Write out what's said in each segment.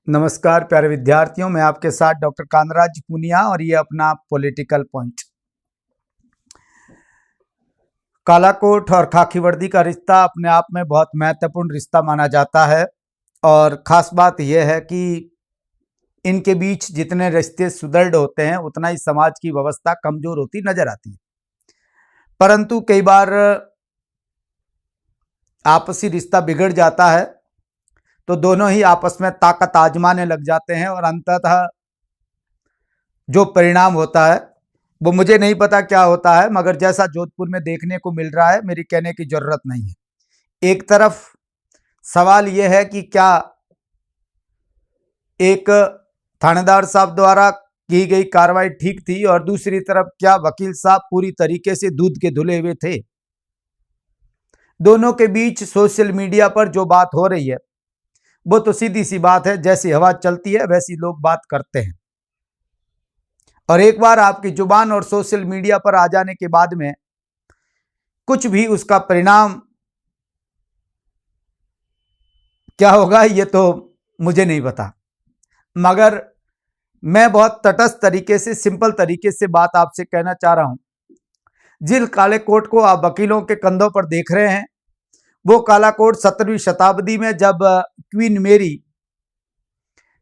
नमस्कार प्यारे विद्यार्थियों, मैं आपके साथ डॉक्टर कांतराज पुनिया और ये अपना पॉलिटिकल पॉइंट। काला कोट और खाकी वर्दी का रिश्ता अपने आप में बहुत महत्वपूर्ण रिश्ता माना जाता है और ख़ास बात यह है कि इनके बीच जितने रिश्ते सुदृढ़ होते हैं उतना ही समाज की व्यवस्था कमज़ोर होती नजर आती है। परंतु कई बार आपसी रिश्ता बिगड़ जाता है तो दोनों ही आपस में ताकत आजमाने लग जाते हैं और अंततः जो परिणाम होता है वो मुझे नहीं पता क्या होता है, मगर जैसा जोधपुर में देखने को मिल रहा है मेरी कहने की जरूरत नहीं है। एक तरफ सवाल यह है कि क्या एक थानेदार साहब द्वारा की गई कार्रवाई ठीक थी और दूसरी तरफ क्या वकील साहब पूरी तरीके से दूध के धुले हुए थे। दोनों के बीच सोशल मीडिया पर जो बात हो रही है वो तो सीधी सी बात है, जैसी हवा चलती है वैसी लोग बात करते हैं और एक बार आपकी जुबान और सोशल मीडिया पर आ जाने के बाद में कुछ भी उसका परिणाम क्या होगा ये तो मुझे नहीं पता, मगर मैं बहुत तटस्थ तरीके से, सिंपल तरीके से बात आपसे कहना चाह रहा हूं। जिस काले कोट को आप वकीलों के कंधों पर देख रहे हैं वो काला कोट 17वीं शताब्दी में जब क्वीन मेरी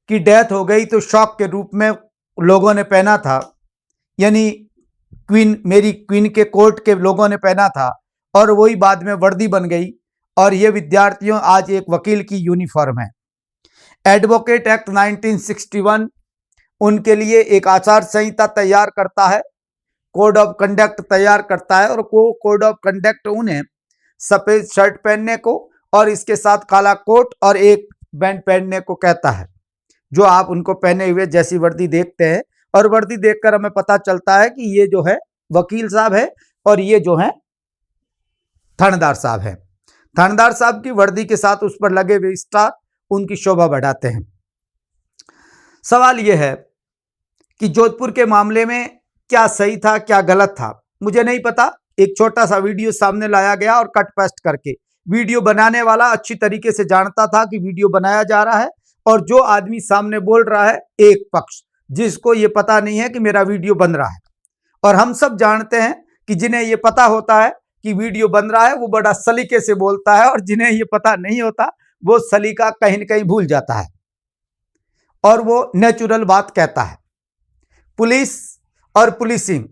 की डेथ हो गई तो शॉक के रूप में लोगों ने पहना था, यानी क्वीन मेरी क्वीन के कोर्ट के लोगों ने पहना था और वही बाद में वर्दी बन गई और ये विद्यार्थियों आज एक वकील की यूनिफॉर्म है। एडवोकेट एक्ट 1961 उनके लिए एक आचार संहिता तैयार करता है, कोड ऑफ कंडक्ट तैयार करता है और वो कोड ऑफ कंडक्ट उन्हें सफेद शर्ट पहनने को और इसके साथ काला कोट और एक बैंड पहनने को कहता है, जो आप उनको पहने हुए जैसी वर्दी देखते हैं और वर्दी देखकर हमें पता चलता है कि ये जो है वकील साहब है और ये जो है थानेदार साहब है। थानेदार साहब की वर्दी के साथ उस पर लगे हुए स्टार उनकी शोभा बढ़ाते हैं। सवाल यह है कि जोधपुर के मामले में क्या सही था क्या गलत था मुझे नहीं पता। एक छोटा सा वीडियो सामने लाया गया और कट पेस्ट करके, वीडियो बनाने वाला अच्छी तरीके से जानता था कि वीडियो बनाया जा रहा है और जो आदमी सामने बोल रहा है एक पक्ष, जिसको ये पता नहीं है कि मेरा वीडियो बन रहा है। और हम सब जानते हैं कि जिन्हें ये पता होता है कि वीडियो बन रहा है वो बड़ा सलीके से बोलता है और जिन्हें ये पता नहीं होता वो सलीका कहीं न कहीं भूल जाता है और वो नेचुरल बात कहता है। पुलिस और पुलिसिंग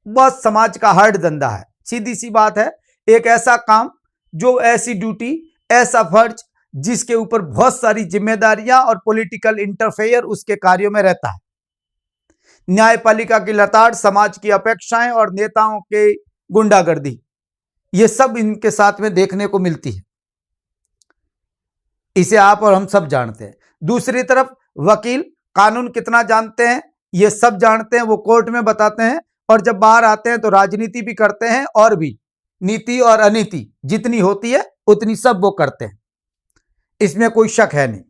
बस समाज का हार्ड धंधा है। सीधी सी बात है, एक ऐसा काम जो ऐसी ड्यूटी, ऐसा फर्ज जिसके ऊपर बहुत सारी जिम्मेदारियां और पॉलिटिकल इंटरफेयर उसके कार्यों में रहता है। न्यायपालिका की लताड़, समाज की अपेक्षाएं और नेताओं के गुंडागर्दी, ये सब इनके साथ में देखने को मिलती है। इसे आप और हम सब जानते हैं। दूसरी तरफ वकील कानून कितना जानते हैं ये सब जानते हैं, वो कोर्ट में बताते हैं और जब बाहर आते हैं तो राजनीति भी करते हैं और भी नीति और अनीति जितनी होती है उतनी सब वो करते हैं, इसमें कोई शक है नहीं।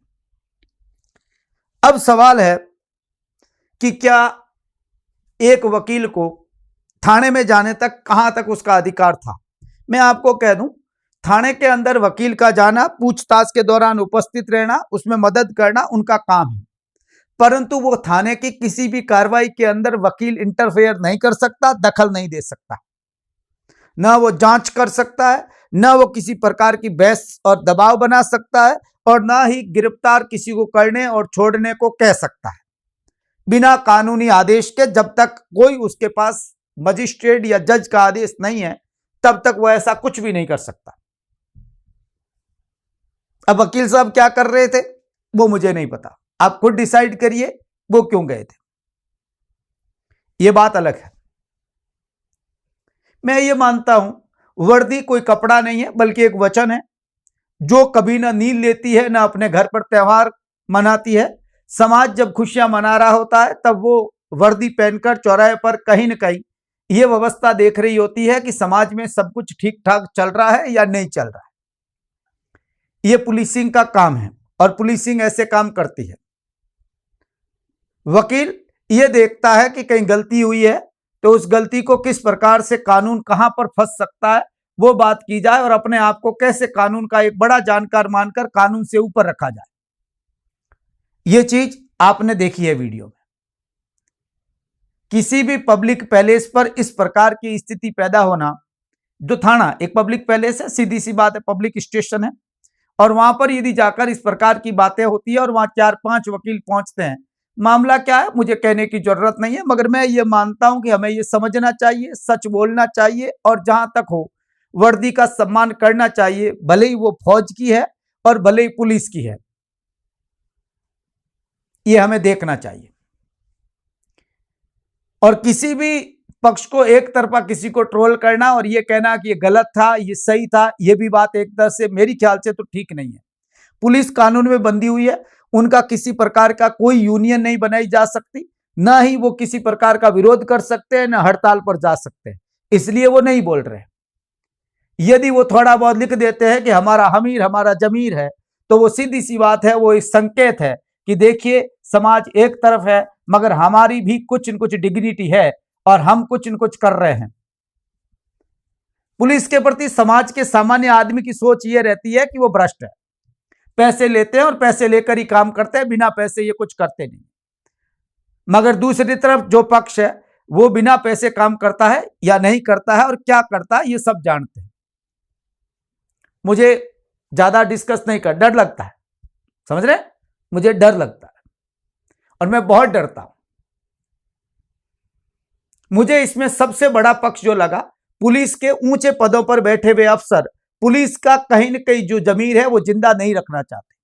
अब सवाल है कि क्या एक वकील को थाने में जाने तक कहां तक उसका अधिकार था। मैं आपको कह दूं, थाने के अंदर वकील का जाना, पूछताछ के दौरान उपस्थित रहना, उसमें मदद करना उनका काम है, परंतु वो थाने की किसी भी कार्रवाई के अंदर वकील इंटरफेयर नहीं कर सकता, दखल नहीं दे सकता, ना वो जांच कर सकता है, ना वो किसी प्रकार की बहस और दबाव बना सकता है और ना ही गिरफ्तार किसी को करने और छोड़ने को कह सकता है बिना कानूनी आदेश के। जब तक कोई उसके पास मजिस्ट्रेट या जज का आदेश नहीं है तब तक वो ऐसा कुछ भी नहीं कर सकता। अब वकील साहब क्या कर रहे थे वो मुझे नहीं पता, आप खुद डिसाइड करिए वो क्यों गए थे, ये बात अलग है। मैं ये मानता हूं वर्दी कोई कपड़ा नहीं है बल्कि एक वचन है जो कभी ना नींद लेती है ना अपने घर पर त्योहार मनाती है। समाज जब खुशियां मना रहा होता है तब वो वर्दी पहनकर चौराहे पर कहीं न कहीं ये व्यवस्था देख रही होती है कि समाज में सब कुछ ठीक ठाक चल रहा है या नहीं चल रहा है। ये पुलिसिंग का काम है और पुलिसिंग ऐसे काम करती है। वकील ये देखता है कि कहीं गलती हुई है तो उस गलती को किस प्रकार से कानून कहां पर फंस सकता है वो बात की जाए और अपने आप को कैसे कानून का एक बड़ा जानकार मानकर कानून से ऊपर रखा जाए। ये चीज आपने देखी है वीडियो में। किसी भी पब्लिक पैलेस पर इस प्रकार की स्थिति पैदा होना, जो थाना एक पब्लिक पैलेस है, सीधी सी बात है, पब्लिक स्टेशन है, और वहां पर यदि जाकर इस प्रकार की बातें होती है और वहां 4-5 वकील पहुंचते हैं, मामला क्या है मुझे कहने की जरूरत नहीं है, मगर मैं ये मानता हूं कि हमें ये समझना चाहिए, सच बोलना चाहिए, और जहां तक हो वर्दी का सम्मान करना चाहिए, भले ही वो फौज की है और भले ही पुलिस की है, ये हमें देखना चाहिए। और किसी भी पक्ष को एक तरफा किसी को ट्रोल करना और ये कहना कि ये गलत था, ये सही था, ये भी बात एक तरह से मेरी ख्याल से तो ठीक नहीं है। पुलिस कानून में बंधी हुई है, उनका किसी प्रकार का कोई यूनियन नहीं बनाई जा सकती, ना ही वो किसी प्रकार का विरोध कर सकते हैं, ना हड़ताल पर जा सकते हैं, इसलिए वो नहीं बोल रहे। यदि वो थोड़ा बहुत लिख देते हैं कि हमारा हमीर हमारा जमीर है, तो वो सीधी सी बात है, वो एक संकेत है कि देखिए समाज एक तरफ है मगर हमारी भी कुछ न कुछ डिग्निटी है और हम कुछ न कुछ कर रहे हैं। पुलिस के प्रति समाज के सामान्य आदमी की सोच ये रहती है कि वो भ्रष्ट है, पैसे लेते हैं और पैसे लेकर ही काम करते हैं, बिना पैसे ये कुछ करते नहीं। मगर दूसरी तरफ जो पक्ष है वो बिना पैसे काम करता है या नहीं करता है और क्या करता है ये सब जानते हैं। मुझे ज्यादा डिस्कस नहीं कर, डर लगता है, समझ रहे, मुझे डर लगता है और मैं बहुत डरता हूं। मुझे इसमें सबसे बड़ा पक्ष जो लगा, पुलिस के ऊंचे पदों पर बैठे हुए अफसर पुलिस का कहीं न कहीं जो जमीर है वो जिंदा नहीं रखना चाहते।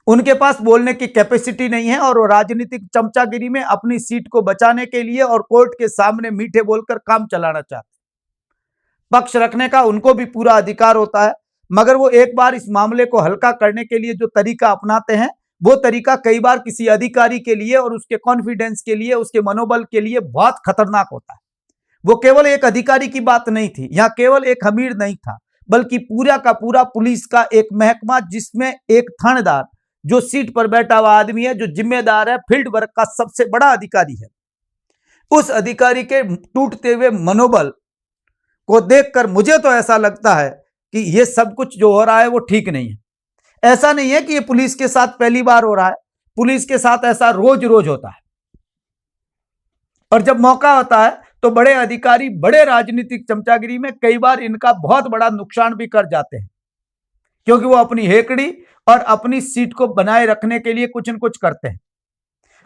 उनके पास बोलने की कैपेसिटी नहीं है और वो राजनीतिक चमचागिरी में अपनी सीट को बचाने के लिए और कोर्ट के सामने मीठे बोलकर काम चलाना चाहते। पक्ष रखने का उनको भी पूरा अधिकार होता है, मगर वो एक बार इस मामले को हल्का करने के लिए जो तरीका अपनाते हैं, वो तरीका कई बार किसी अधिकारी के लिए और उसके कॉन्फिडेंस के लिए, उसके मनोबल के लिए बहुत खतरनाक होता है। वो केवल एक अधिकारी की बात नहीं थी, यहां केवल एक अमीर नहीं था, बल्कि पूरा का पूरा पुलिस का एक महकमा, जिसमें एक थानेदार जो सीट पर बैठा हुआ आदमी है, जो जिम्मेदार है, फील्ड वर्क का सबसे बड़ा अधिकारी है, उस अधिकारी के टूटते हुए मनोबल को देखकर मुझे तो ऐसा लगता है कि ये सब कुछ जो हो रहा है वो ठीक नहीं है। ऐसा नहीं है कि ये पुलिस के साथ पहली बार हो रहा है, पुलिस के साथ ऐसा रोज रोज होता है। और जब मौका होता है तो बड़े अधिकारी बड़े राजनीतिक चमचागिरी में कई बार इनका बहुत बड़ा नुकसान भी कर जाते हैं, क्योंकि वो अपनी हेकड़ी और अपनी सीट को बनाए रखने के लिए कुछ न कुछ करते हैं।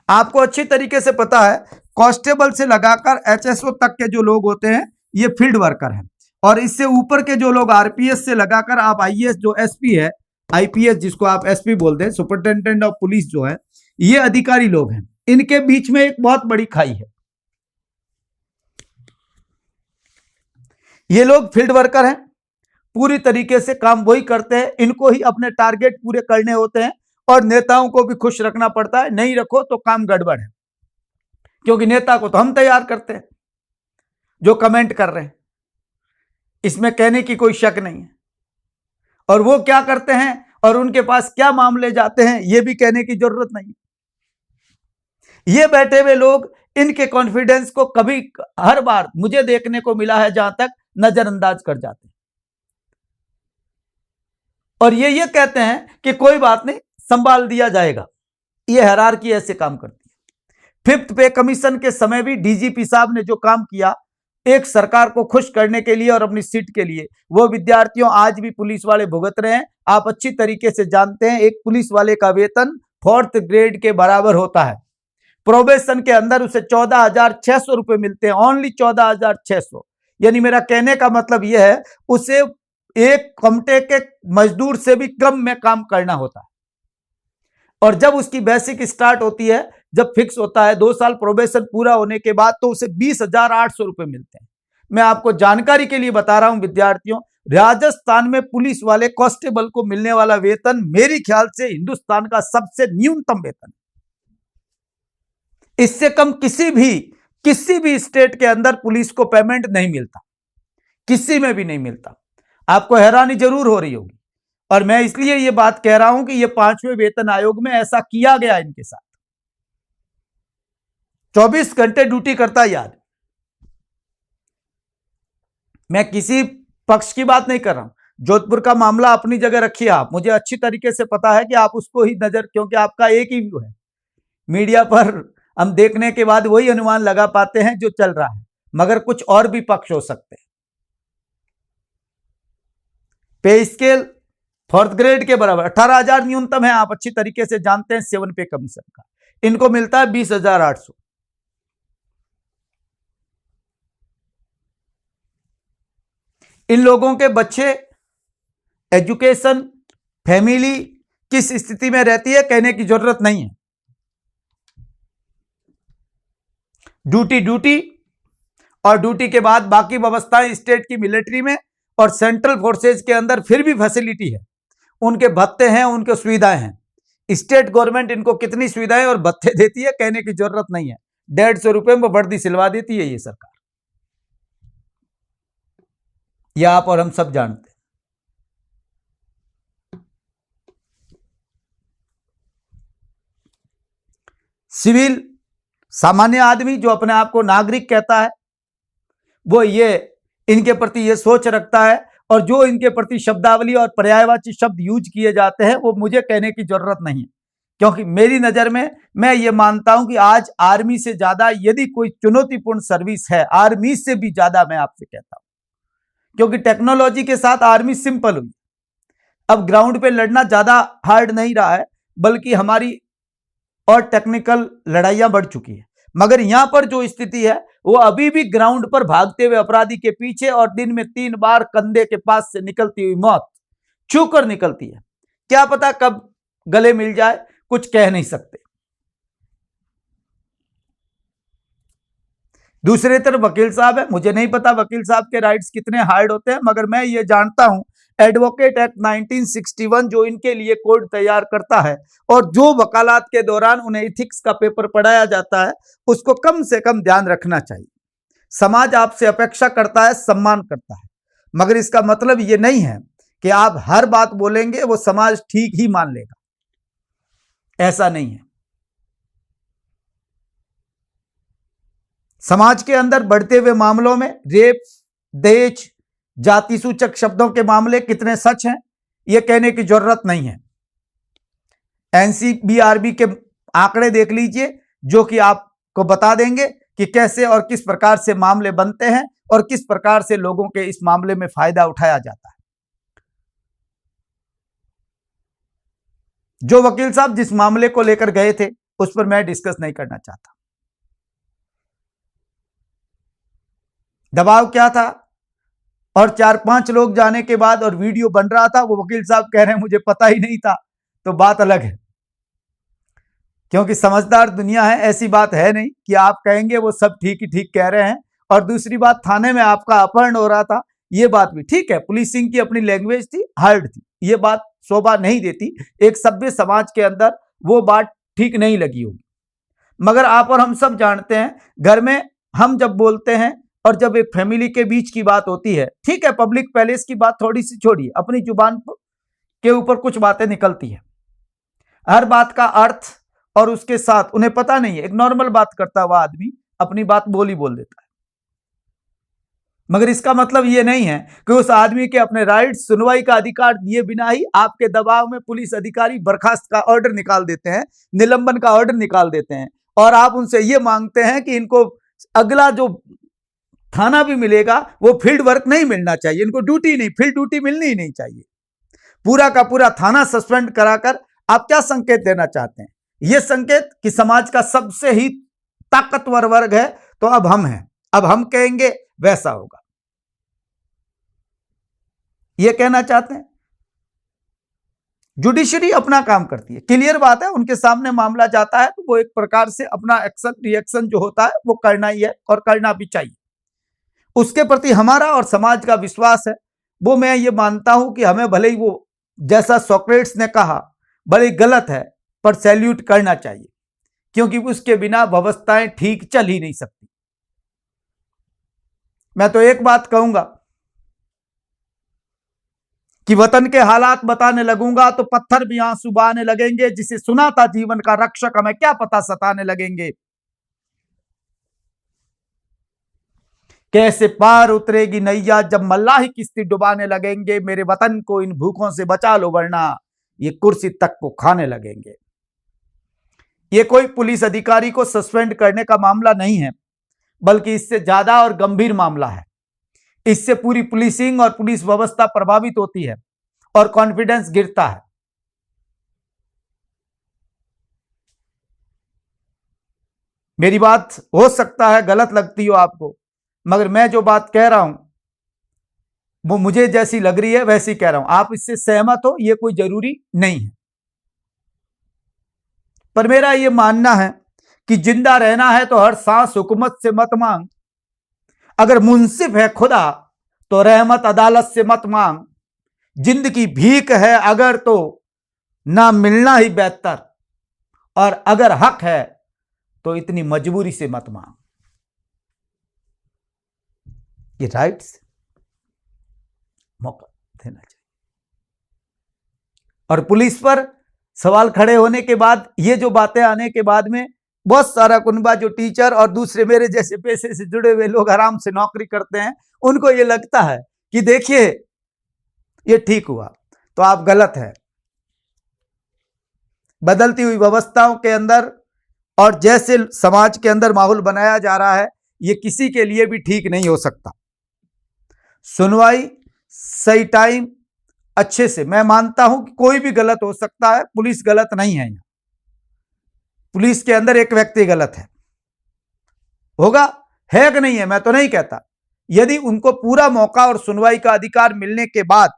आपको अच्छी तरीके से पता है, कांस्टेबल से लगाकर एचएसओ तक के जो लोग होते हैं ये फील्ड वर्कर हैं, और इससे ऊपर के जो लोग आरपीएस से लगाकर आप आईएएस जो एसपी है, आईपीएस जिसको आप एसपी बोलते हैं, सुपरिटेंडेंट ऑफ पुलिस जो है, ये अधिकारी लोग हैं। इनके बीच में एक बहुत बड़ी खाई है। ये लोग फील्ड वर्कर हैं, पूरी तरीके से काम वही करते हैं, इनको ही अपने टारगेट पूरे करने होते हैं और नेताओं को भी खुश रखना पड़ता है। नहीं रखो तो काम गड़बड़ है, क्योंकि नेता को तो हम तैयार करते हैं जो कमेंट कर रहे हैं, इसमें कहने की कोई शक नहीं है। और वो क्या करते हैं और उनके पास क्या मामले जाते हैं ये भी कहने की जरूरत नहीं है। ये बैठे हुए लोग इनके कॉन्फिडेंस को कभी, हर बार मुझे देखने को मिला है जहां तक, नजरअंदाज कर जाते हैं और ये कहते हैं कि कोई बात नहीं, संभाल दिया जाएगा। ये हायरार्की ऐसे काम करती है। 5th पे कमीशन के समय भी डीजीपी साहब ने जो काम किया एक सरकार को खुश करने के लिए और अपनी सीट के लिए, वो विद्यार्थियों आज भी पुलिस वाले भुगत रहे हैं। आप अच्छी तरीके से जानते हैं, एक पुलिस वाले का वेतन 4th ग्रेड के बराबर होता है। प्रोबेशन के अंदर उसे 14,600 रुपए मिलते हैं, ओनली 14,600। यानी मेरा कहने का मतलब यह है, उसे एक कमटे के मजदूर से भी कम में काम करना होता है। और जब उसकी बेसिक स्टार्ट होती है, जब फिक्स होता है 2 साल प्रोबेशन पूरा होने के बाद, तो उसे 20,800 रुपए मिलते हैं। मैं आपको जानकारी के लिए बता रहा हूं विद्यार्थियों, राजस्थान में पुलिस वाले कांस्टेबल को मिलने वाला वेतन मेरी ख्याल से हिंदुस्तान का सबसे न्यूनतम वेतन। इससे कम किसी भी स्टेट के अंदर पुलिस को पेमेंट नहीं मिलता, किसी में भी नहीं मिलता। आपको हैरानी जरूर हो रही होगी, और मैं इसलिए ये बात कह रहा हूं कि ये 5वें वेतन आयोग में ऐसा किया गया इनके साथ। 24 घंटे ड्यूटी करता है यार। मैं किसी पक्ष की बात नहीं कर रहा हूं, जोधपुर का मामला अपनी जगह रखिए आप, मुझे अच्छी तरीके से पता है कि आप उसको ही नजर, क्योंकि आपका एक ही व्यू है मीडिया पर, हम देखने के बाद वही अनुमान लगा पाते हैं जो चल रहा है, मगर कुछ और भी पक्ष हो सकते हैं। पे स्केल फोर्थ ग्रेड के बराबर 18,000 न्यूनतम है, आप अच्छी तरीके से जानते हैं 7 पे कमीशन का, इनको मिलता है 20,800। इन लोगों के बच्चे, एजुकेशन, फैमिली किस स्थिति में रहती है कहने की जरूरत नहीं है। ड्यूटी ड्यूटी और ड्यूटी के बाद बाकी व्यवस्थाएं स्टेट की मिलिट्री में और सेंट्रल फोर्सेज के अंदर फिर भी फैसिलिटी है, उनके भत्ते हैं, उनके सुविधाएं हैं। स्टेट गवर्नमेंट इनको कितनी सुविधाएं और भत्ते देती है कहने की जरूरत नहीं है, 150 रुपए में वर्दी सिलवा देती है ये सरकार, यह आप और हम सब जानते हैं। सिविल सामान्य आदमी जो अपने आप को नागरिक कहता है, वो ये इनके प्रति ये सोच रखता है, और जो इनके प्रति शब्दावली और पर्यायवाची शब्द यूज किए जाते हैं वो मुझे कहने की जरूरत नहीं है, क्योंकि मेरी नजर में मैं ये मानता हूं कि आज आर्मी से ज्यादा यदि कोई चुनौतीपूर्ण सर्विस है, आर्मी से भी ज्यादा मैं आपसे कहता हूं, क्योंकि टेक्नोलॉजी के साथ आर्मी सिंपल हुई। अब ग्राउंड पे लड़ना ज्यादा हार्ड नहीं रहा है, बल्कि हमारी और टेक्निकल लड़ाइयां बढ़ चुकी है, मगर यहां पर जो स्थिति है वो अभी भी ग्राउंड पर भागते हुए अपराधी के पीछे और दिन में 3 बार कंधे के पास से निकलती हुई मौत छूकर निकलती है, क्या पता कब गले मिल जाए, कुछ कह नहीं सकते। दूसरी तरफ वकील साहब है, मुझे नहीं पता वकील साहब के राइट्स कितने हार्ड होते हैं, मगर मैं ये जानता हूं एडवोकेट एक्ट 1961 जो इनके लिए कोड तैयार करता है, और जो वकालत के दौरान उन्हें इथिक्स का पेपर पढ़ाया जाता है, उसको कम से कम ध्यान रखना चाहिए। समाज आपसे अपेक्षा करता है, सम्मान करता है, मगर इसका मतलब ये नहीं है कि आप हर बात बोलेंगे वो समाज ठीक ही मान लेगा, ऐसा नहीं है। समाज के अंदर बढ़ते हुए मामलों में रेप, दहेज, जाति सूचक शब्दों के मामले कितने सच हैं यह कहने की जरूरत नहीं है। एनसीबीआरबी के आंकड़े देख लीजिए जो कि आपको बता देंगे कि कैसे और किस प्रकार से मामले बनते हैं और किस प्रकार से लोगों के इस मामले में फायदा उठाया जाता है। जो वकील साहब जिस मामले को लेकर गए थे उस पर मैं डिस्कस नहीं करना चाहता। दबाव क्या था और 4-5 लोग जाने के बाद और वीडियो बन रहा था, वो वकील साहब कह रहे हैं मुझे पता ही नहीं था, तो बात अलग है, क्योंकि समझदार दुनिया है। ऐसी बात है नहीं कि आप कहेंगे वो सब ठीक ही ठीक कह रहे हैं। और दूसरी बात, थाने में आपका अपहरण हो रहा था, ये बात भी ठीक है, पुलिसिंग की अपनी लैंग्वेज थी, हार्ड थी, ये बात शोभा नहीं देती, एक सभ्य समाज के अंदर वो बात ठीक नहीं लगी होगी। मगर आप और हम सब जानते हैं, घर में हम जब बोलते हैं और जब एक फैमिली के बीच की बात होती है, ठीक है, पब्लिक पैलेस की बात थोड़ी सी छोड़िए, अपनी जुबान के ऊपर कुछ बातें निकलती है, हर बात का अर्थ और उसके साथ उन्हें पता नहीं है, एक नॉर्मल बात करता हुआ आदमी अपनी बात बोल देता है, मगर इसका मतलब यह नहीं है कि उस आदमी के अपने राइट, सुनवाई का अधिकार दिए बिना ही आपके दबाव में पुलिस अधिकारी बर्खास्त का ऑर्डर निकाल देते हैं, निलंबन का ऑर्डर निकाल देते हैं, और आप उनसे यह मांगते हैं कि इनको अगला जो थाना भी मिलेगा वो फील्ड वर्क नहीं मिलना चाहिए, इनको ड्यूटी नहीं, फील्ड ड्यूटी मिलनी ही नहीं चाहिए, पूरा का पूरा थाना सस्पेंड कराकर आप क्या संकेत देना चाहते हैं? यह संकेत कि समाज का सबसे ही ताकतवर वर्ग है तो अब हम हैं, अब हम कहेंगे वैसा होगा, यह कहना चाहते हैं। जुडिशरी अपना काम करती है, क्लियर बात है, उनके सामने मामला जाता है तो वो एक प्रकार से अपना एक्शन रिएक्शन जो होता है वो करना ही है और करना भी चाहिए। उसके प्रति हमारा और समाज का विश्वास है, वो मैं ये मानता हूं कि हमें भले ही वो जैसा सोक्रेट्स ने कहा बड़ी गलत है पर सैल्यूट करना चाहिए, क्योंकि उसके बिना व्यवस्थाएं ठीक चल ही नहीं सकती। मैं तो एक बात कहूंगा कि वतन के हालात बताने लगूंगा तो पत्थर भी आंसू बहाने लगेंगे, जिसे सुना था जीवन का रक्षक हमें क्या पता सताने लगेंगे। कैसे पार उतरेगी नैया जब मल्लाही किश्ती डुबाने लगेंगे, मेरे वतन को इन भूखों से बचा लो वरना ये कुर्सी तक को खाने लगेंगे। ये कोई पुलिस अधिकारी को सस्पेंड करने का मामला नहीं है, बल्कि इससे ज्यादा और गंभीर मामला है। इससे पूरी पुलिसिंग और पुलिस व्यवस्था प्रभावित होती है और कॉन्फिडेंस गिरता है। मेरी बात हो सकता है गलत लगती हो आपको, मगर मैं जो बात कह रहा हूं वो मुझे जैसी लग रही है वैसी कह रहा हूं। आप इससे सहमत हो ये कोई जरूरी नहीं है, पर मेरा ये मानना है कि जिंदा रहना है तो हर सांस हुकूमत से मत मांग। अगर मुंसिफ है खुदा तो रहमत अदालत से मत मांग। जिंदगी भीख है अगर तो ना मिलना ही बेहतर, और अगर हक है तो इतनी मजबूरी से मत मांग। ये राइट्स मौका देना चाहिए। और पुलिस पर सवाल खड़े होने के बाद, ये जो बातें आने के बाद में बहुत सारा कुनबा जो टीचर और दूसरे मेरे जैसे पेशे से जुड़े हुए लोग आराम से नौकरी करते हैं, उनको ये लगता है कि देखिए ये ठीक हुआ, तो आप गलत है। बदलती हुई व्यवस्थाओं के अंदर और जैसे समाज के अंदर माहौल बनाया जा रहा है, ये किसी के लिए भी ठीक नहीं हो सकता। सुनवाई सही टाइम अच्छे से, मैं मानता हूं कि कोई भी गलत हो सकता है, पुलिस गलत नहीं है। यहां पुलिस के अंदर एक व्यक्ति गलत है, होगा, है कि नहीं है, मैं तो नहीं कहता। यदि उनको पूरा मौका और सुनवाई का अधिकार मिलने के बाद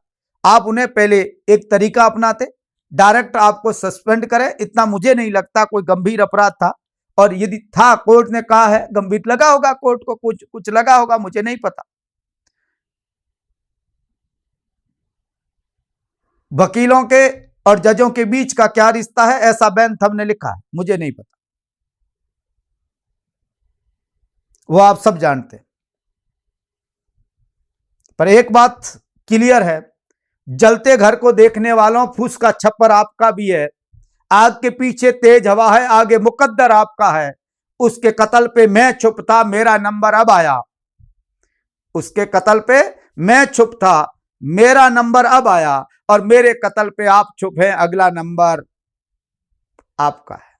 आप उन्हें पहले एक तरीका अपनाते, डायरेक्ट आपको सस्पेंड करें, इतना मुझे नहीं लगता कोई गंभीर अपराध था। और यदि था, कोर्ट ने कहा है गंभीर, लगा होगा कोर्ट को, कुछ लगा होगा, मुझे नहीं पता। वकीलों के और जजों के बीच का क्या रिश्ता है, ऐसा बेंथम ने लिखा है, मुझे नहीं पता, वो आप सब जानते हैं। पर एक बात क्लियर है, जलते घर को देखने वालों, फूस का छप्पर आपका भी है। आग के पीछे तेज हवा है, आगे मुकद्दर आपका है। उसके कत्ल पे मैं चुप था, मेरा नंबर अब आया। उसके कत्ल पे मैं चुप था, मेरा नंबर अब आया, और मेरे कत्ल पे आप चुप हैं, अगला नंबर आपका है।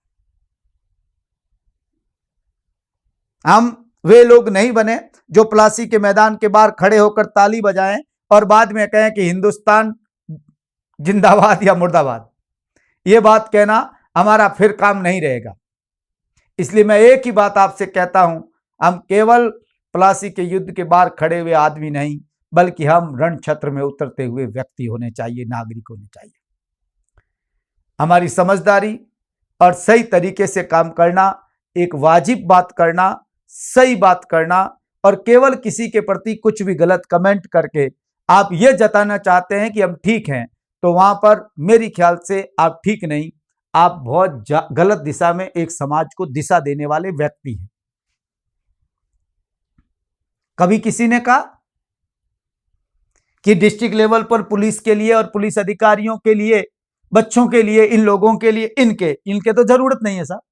हम वे लोग नहीं बने जो प्लासी के मैदान के बाहर खड़े होकर ताली बजाएं और बाद में कहें कि हिंदुस्तान जिंदाबाद या मुर्दाबाद। यह बात कहना हमारा फिर काम नहीं रहेगा। इसलिए मैं एक ही बात आपसे कहता हूं, हम केवल प्लासी के युद्ध के बाहर खड़े हुए आदमी नहीं, बल्कि हम रणक्षेत्र में उतरते हुए व्यक्ति होने चाहिए, नागरिक होने चाहिए। हमारी समझदारी और सही तरीके से काम करना, एक वाजिब बात करना, सही बात करना, और केवल किसी के प्रति कुछ भी गलत कमेंट करके आप ये जताना चाहते हैं कि हम ठीक हैं, तो वहां पर मेरी ख्याल से आप ठीक नहीं, आप बहुत गलत दिशा में एक समाज को दिशा देने वाले व्यक्ति हैं। कभी किसी ने कहा कि डिस्ट्रिक्ट लेवल पर पुलिस के लिए और पुलिस अधिकारियों के लिए, बच्चों के लिए, इन लोगों के लिए, इनके तो जरूरत नहीं है साहब,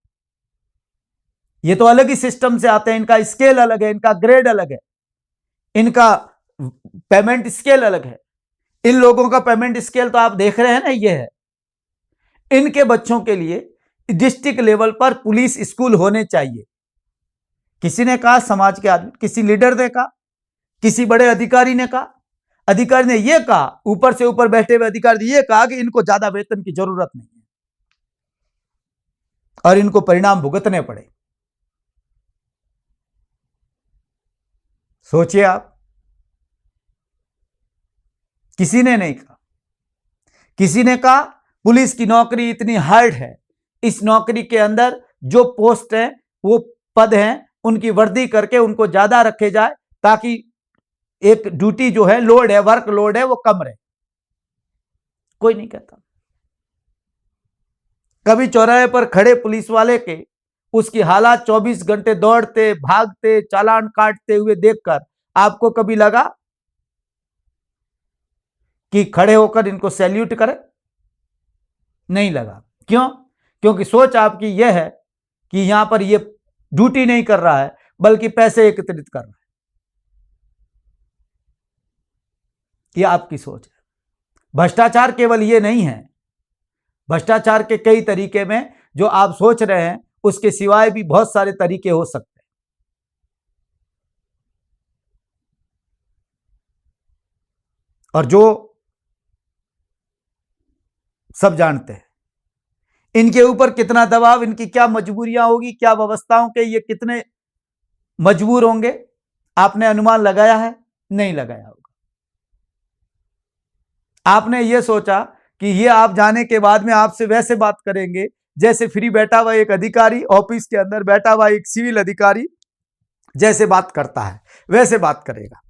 ये तो अलग ही सिस्टम से आते हैं, इनका स्केल अलग है, इनका ग्रेड अलग है, इनका पेमेंट स्केल अलग है। इन लोगों का पेमेंट स्केल तो आप देख रहे हैं ना, ये है। इनके बच्चों के लिए डिस्ट्रिक्ट लेवल पर पुलिस स्कूल होने चाहिए। किसी ने कहा, समाज के आदमी, किसी लीडर ने कहा, किसी बड़े अधिकारी ने कहा, अधिकारी ने यह कहा, ऊपर से ऊपर बैठे हुए अधिकारी ने यह कहा कि इनको ज्यादा वेतन की जरूरत नहीं है और इनको परिणाम भुगतने पड़े। सोचिए आप, किसी ने नहीं कहा। किसी ने कहा पुलिस की नौकरी इतनी हार्ड है, इस नौकरी के अंदर जो पोस्ट है, वो पद हैं, उनकी वर्दी करके उनको ज्यादा रखे जाए ताकि एक ड्यूटी जो है, लोड है, वर्क लोड है, वो कम रहे। कोई नहीं कहता। कभी चौराहे पर खड़े पुलिस वाले के उसकी हालात 24 घंटे दौड़ते, भागते, चालान काटते हुए देखकर आपको कभी लगा कि खड़े होकर इनको सैल्यूट करे? नहीं लगा। क्यों? क्योंकि सोच आपकी यह है कि यहां पर यह ड्यूटी नहीं कर रहा है, बल्कि पैसे एकत्रित कर रहा है। ये आपकी सोच है। भ्रष्टाचार केवल ये नहीं है, भ्रष्टाचार के कई तरीके में जो आप सोच रहे हैं उसके सिवाय भी बहुत सारे तरीके हो सकते हैं। और जो सब जानते हैं इनके ऊपर कितना दबाव, इनकी क्या मजबूरियां होगी, क्या व्यवस्थाओं के ये कितने मजबूर होंगे, आपने अनुमान लगाया है? नहीं लगाया होगा। आपने ये सोचा कि ये आप जाने के बाद में आपसे वैसे बात करेंगे जैसे फ्री बैठा हुआ एक अधिकारी, ऑफिस के अंदर बैठा हुआ एक सिविल अधिकारी जैसे बात करता है वैसे बात करेगा।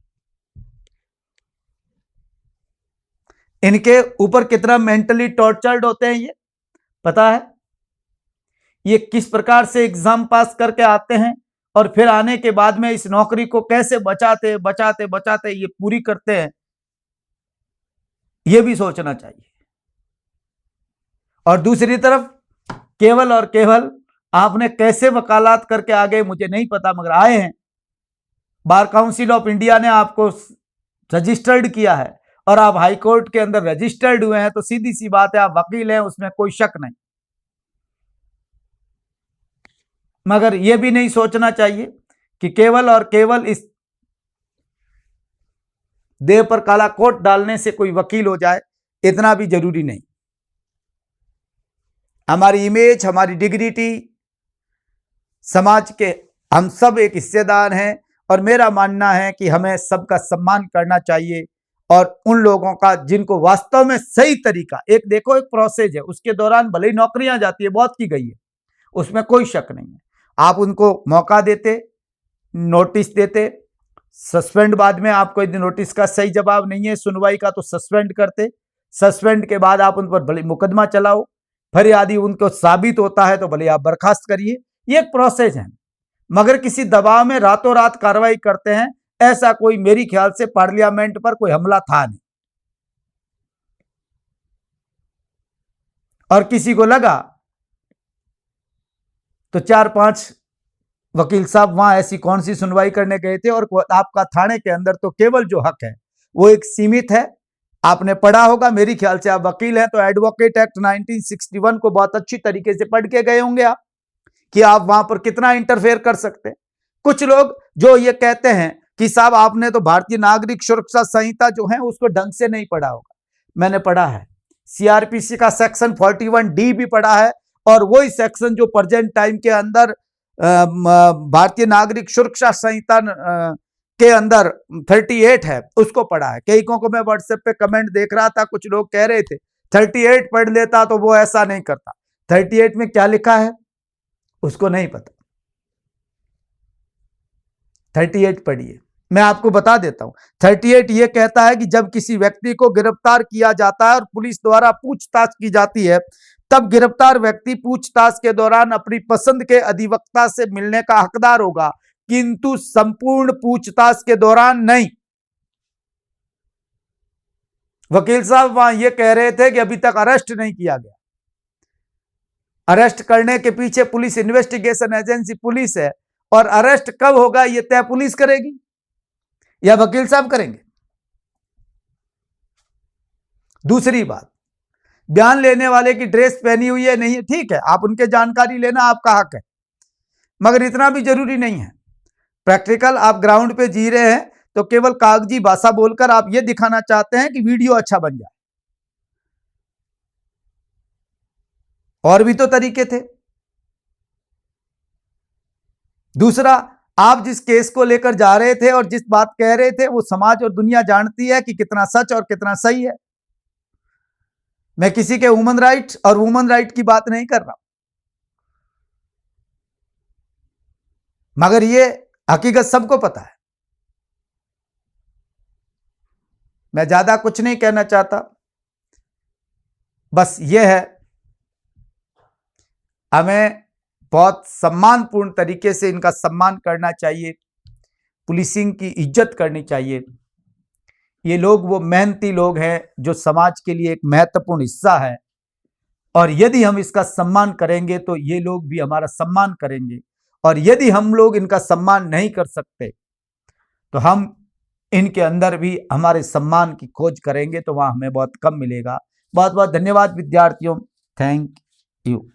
इनके ऊपर कितना मेंटली टॉर्चर्ड होते हैं ये पता है। ये किस प्रकार से एग्जाम पास करके आते हैं और फिर आने के बाद में इस नौकरी को कैसे बचाते बचाते बचाते ये पूरी करते हैं, ये भी सोचना चाहिए। और दूसरी तरफ केवल और केवल आपने कैसे वकालत करके आ गए मुझे नहीं पता, मगर आए हैं। बार काउंसिल ऑफ इंडिया ने आपको रजिस्टर्ड किया है और आप हाई कोर्ट के अंदर रजिस्टर्ड हुए हैं, तो सीधी सी बात है आप वकील हैं, उसमें कोई शक नहीं। मगर यह भी नहीं सोचना चाहिए कि केवल और केवल इस देह पर काला कोट डालने से कोई वकील हो जाए, इतना भी जरूरी नहीं। हमारी इमेज, हमारी डिग्निटी, समाज के हम सब एक हिस्सेदार हैं और मेरा मानना है कि हमें सबका सम्मान करना चाहिए। और उन लोगों का जिनको वास्तव में सही तरीका, एक देखो एक प्रोसेस है, उसके दौरान भले ही नौकरियां जाती है, बहुत की गई है, उसमें कोई शक नहीं है। आप उनको मौका देते, नोटिस देते, सस्पेंड बाद में आपको यदि नोटिस का सही जवाब नहीं है सुनवाई का तो सस्पेंड करते, सस्पेंड के बाद आप उन पर भले मुकदमा चलाओ, फरियादी उनको साबित होता है तो भले आप बर्खास्त करिए, ये एक प्रोसेस है। मगर किसी दबाव में रातों रात कार्रवाई करते हैं, ऐसा कोई मेरी ख्याल से पार्लियामेंट पर कोई हमला था नहीं। और किसी को लगा तो 4-5 वकील साहब वहां ऐसी कौन सी सुनवाई करने गए थे, और आपका थाने के अंदर तो केवल जो हक है वो एक सीमित है। आपने पढ़ा होगा, मेरी ख्याल से आप वकील हैं तो एडवोकेट एक्ट 1961 को बहुत अच्छी तरीके से पढ़ के गए होंगे आप, कि आप वहां पर कितना इंटरफेयर कर सकते हैं। कुछ लोग जो ये कहते हैं कि साहब आपने तो भारतीय नागरिक सुरक्षा संहिता जो है उसको ढंग से नहीं पढ़ा होगा, मैंने पढ़ा है। सीआरपीसी का सेक्शन 41D भी पढ़ा है, और वही सेक्शन जो प्रेजेंट टाइम के अंदर भारतीय नागरिक सुरक्षा संहिता के अंदर 38 है उसको पढ़ा है। कई को मैं व्हाट्सएप पे कमेंट देख रहा था, कुछ लोग कह रहे थे 38 पढ़ लेता तो वो ऐसा नहीं करता। 38 में क्या लिखा है उसको नहीं पता, 38 पढ़िए, मैं आपको बता देता हूं। 38 ये कहता है कि जब किसी व्यक्ति को गिरफ्तार किया जाता है और पुलिस द्वारा पूछताछ की जाती है, तब गिरफ्तार व्यक्ति पूछताछ के दौरान अपनी पसंद के अधिवक्ता से मिलने का हकदार होगा, किंतु संपूर्ण पूछताछ के दौरान नहीं। वकील साहब वहां ये कह रहे थे कि अभी तक अरेस्ट नहीं किया गया, अरेस्ट करने के पीछे पुलिस इन्वेस्टिगेशन एजेंसी पुलिस है, और अरेस्ट कब होगा यह तय पुलिस करेगी या वकील साहब करेंगे। दूसरी बात, बयान लेने वाले की ड्रेस पहनी हुई है नहीं है, ठीक है, आप उनके जानकारी लेना आपका हक है, मगर इतना भी जरूरी नहीं है। प्रैक्टिकल आप ग्राउंड पे जी रहे हैं तो केवल कागजी भाषा बोलकर आप ये दिखाना चाहते हैं कि वीडियो अच्छा बन जाए, और भी तो तरीके थे। दूसरा, आप जिस केस को लेकर जा रहे थे और जिस बात कह रहे थे वो समाज और दुनिया जानती है कि कितना सच और कितना सही है। मैं किसी के ह्यूमन राइट और वुमन राइट की बात नहीं कर रहा, मगर ये हकीकत सबको पता है। मैं ज्यादा कुछ नहीं कहना चाहता, बस ये है हमें बहुत सम्मानपूर्ण तरीके से इनका सम्मान करना चाहिए, पुलिसिंग की इज्जत करनी चाहिए। ये लोग वो मेहनती लोग हैं जो समाज के लिए एक महत्वपूर्ण हिस्सा है, और यदि हम इसका सम्मान करेंगे तो ये लोग भी हमारा सम्मान करेंगे, और यदि हम लोग इनका सम्मान नहीं कर सकते तो हम इनके अंदर भी हमारे सम्मान की खोज करेंगे तो वहां हमें बहुत कम मिलेगा। बहुत बहुत धन्यवाद विद्यार्थियों, थैंक यू।